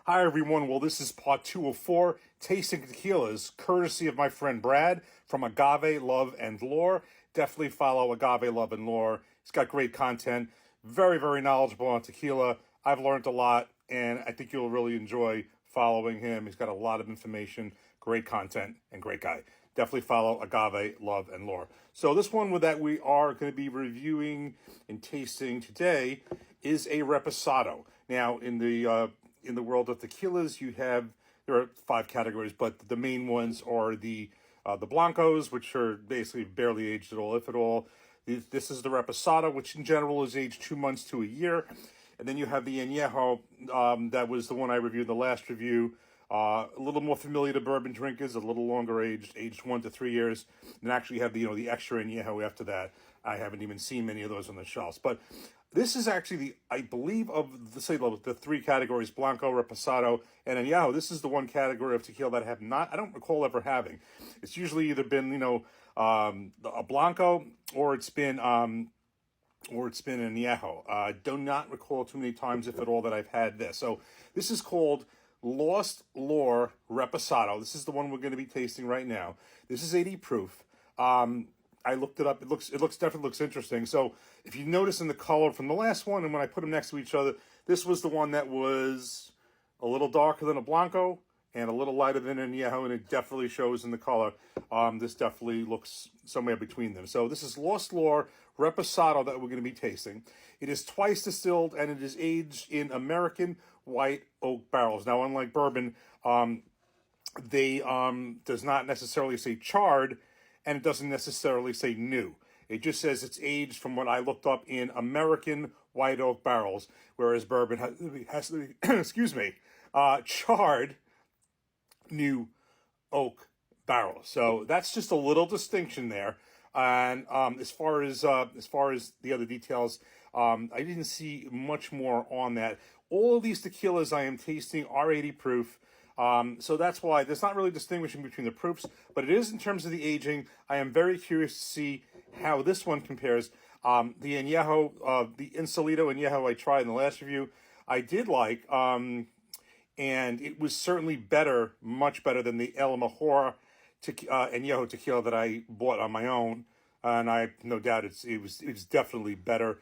Hi, everyone. Well, this is part 204, Tasting Tequilas, courtesy of my friend Brad from Agave Love and Lore. Definitely follow Agave Love and Lore. He's got great content, very, very knowledgeable on tequila. I've learned a lot, and I think you'll really enjoy following him. He's got a lot of information, great content, and great guy. Definitely follow Agave Love and Lore. So this one that we are going to be reviewing and tasting today is a Reposado. Now, in the world of tequilas, there are 5 categories, but the main ones are the blancos, which are basically barely aged at all, if at all. This is the Reposado, which in general is aged 2 months to a year. And then you have the Añejo, that was the one I reviewed in the last review. A little more familiar to bourbon drinkers, a little longer aged 1 to 3 years. And actually have the extra Añejo after that. I haven't even seen many of those on the shelves. But this is actually I believe of the 3 categories, Blanco, Reposado, and Añejo. This is the one category of tequila that I don't recall ever having. It's usually either been, a Blanco or it's been an Añejo. I do not recall too many times, if at all, that I've had this. So this is called Lost Lore Reposado. This is the one we're going to be tasting right now. This is 80 proof. I looked it up. It definitely looks interesting. So if you notice in the color from the last one, and when I put them next to each other, this was the one that was a little darker than a Blanco and a little lighter than an Añejo, and it definitely shows in the color. This definitely looks somewhere between them. So this is Lost Lore Reposado that we're going to be tasting. It is twice distilled, and it is aged in American white oak barrels. Now, unlike bourbon, they does not necessarily say charred, and it doesn't necessarily say new. It just says it's aged, from what I looked up, in American white oak barrels, whereas bourbon has to be, excuse me, charred new oak barrels. So that's just a little distinction there. And as far as the other details, I didn't see much more on that. All of these tequilas I am tasting are 80 proof. So that's why there's not really distinguishing between the proofs, but it is in terms of the aging. I am very curious to see how this one compares. The Añejo, the Insolito Añejo I tried in the last review, I did like, and it was certainly better, much better than the El Mejor Añejo tequila that I bought on my own, and I have no doubt it was definitely better.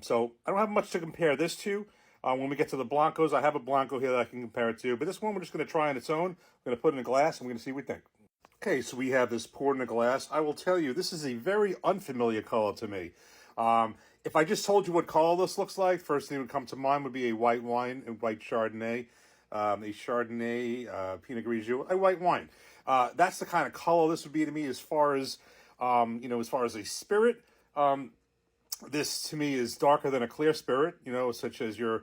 So I don't have much to compare this to. When we get to the Blancos, I have a Blanco here that I can compare it to. But this one we're just going to try on its own. We're going to put it in a glass, and we're going to see what we think. Okay, so we have this poured in a glass. I will tell you, this is a very unfamiliar color to me. If I just told you what color this looks like, first thing that would come to mind would be a white wine, a white Chardonnay. A Chardonnay, Pinot Grigio, a white wine. That's the kind of color this would be to me as far as, as far as a spirit. This, to me, is darker than a clear spirit, such as your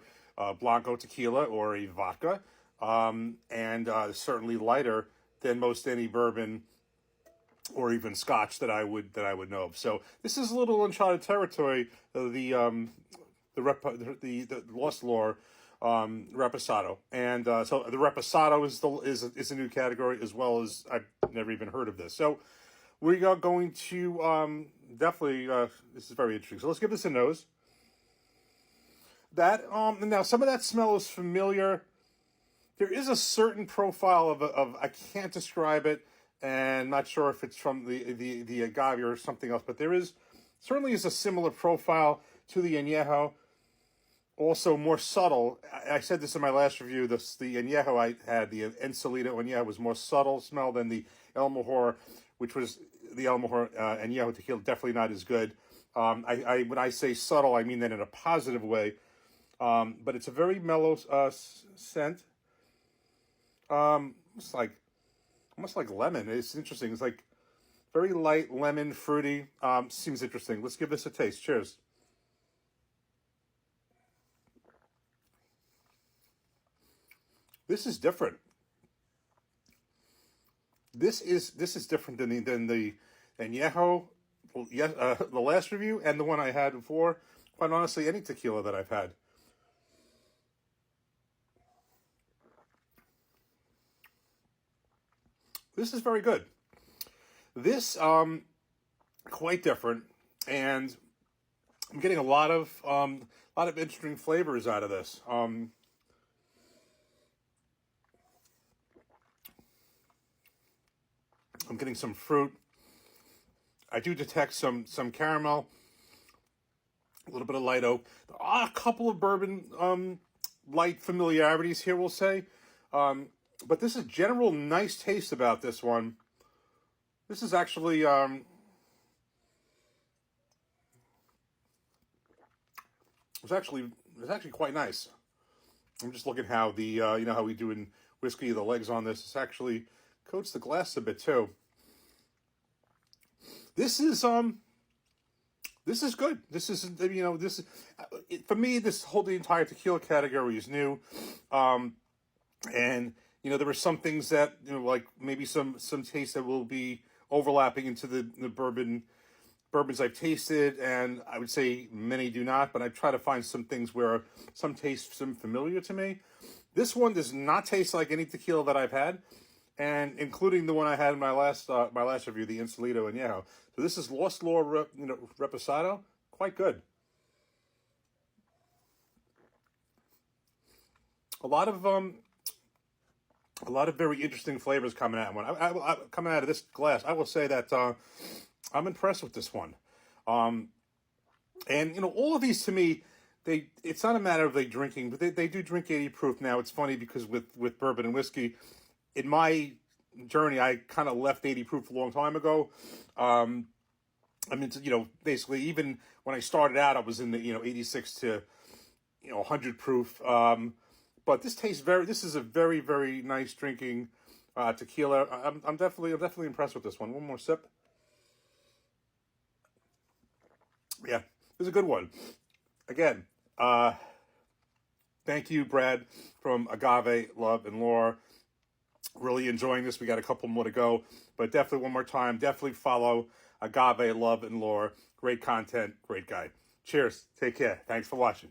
Blanco tequila or a vodka, and certainly lighter than most any bourbon or even Scotch that I would know of. So this is a little uncharted territory. The Lost Lore Reposado, and so the Reposado is a new category, as well as I've never even heard of this. So we are going to definitely, this is very interesting. So let's give this a nose. Now some of that smell is familiar. There is a certain profile of I can't describe it, and not sure if it's from the agave or something else, but certainly is a similar profile to the Añejo. Also more subtle. I said this in my last review. The Añejo I had, the Ensolito Añejo, was more subtle smell than the El Mejor, which was the El Mejor Añejo tequila. Definitely not as good. When I say subtle, I mean that in a positive way. But it's a very mellow scent. Almost like lemon. It's interesting. It's like very light lemon, fruity. Seems interesting. Let's give this a taste. Cheers. This is different. This is different than the Añejo, the last review, and the one I had before. Quite honestly, any tequila that I've had. This is very good. This quite different, and I'm getting a lot of interesting flavors out of this. I'm getting some fruit. I do detect some caramel, a little bit of light oak. There are a couple of bourbon light familiarities here, we'll say. But this is general nice taste about this one. This is actually it's actually quite nice. I'm just looking how the you know how we do in whiskey, the legs on this. This actually coats the glass a bit too. This is good. This is, you know, this for me, this whole the entire tequila category is new, and you know there were some things that, you know, like maybe some taste that will be overlapping into the bourbons I've tasted, and I would say many do not, but I try to find some things where some taste some familiar to me. This one does not taste like any tequila that I've had, and including the one I had in my last review, the Insolito Añejo. So this is Lost Lore, Reposado, quite good. A lot of very interesting flavors coming out. Coming out of this glass, I will say that I'm impressed with this one. And you know, all of these to me, it's not a matter of they drinking, but they do drink 80 proof now. It's funny because with bourbon and whiskey, in my journey, I kind of left 80 proof a long time ago. I mean, you know, basically, even when I started out, I was in the 86 to 100 proof. But this this is a very, very nice drinking tequila. I'm definitely impressed with this one. One more sip. Yeah, this is a good one. Again, thank you, Brad, from Agave Love and Lore. Really enjoying this. We got a couple more to go, but definitely one more time. Definitely follow Agave Love and Lore. Great content, great guy. Cheers. Take care. Thanks for watching.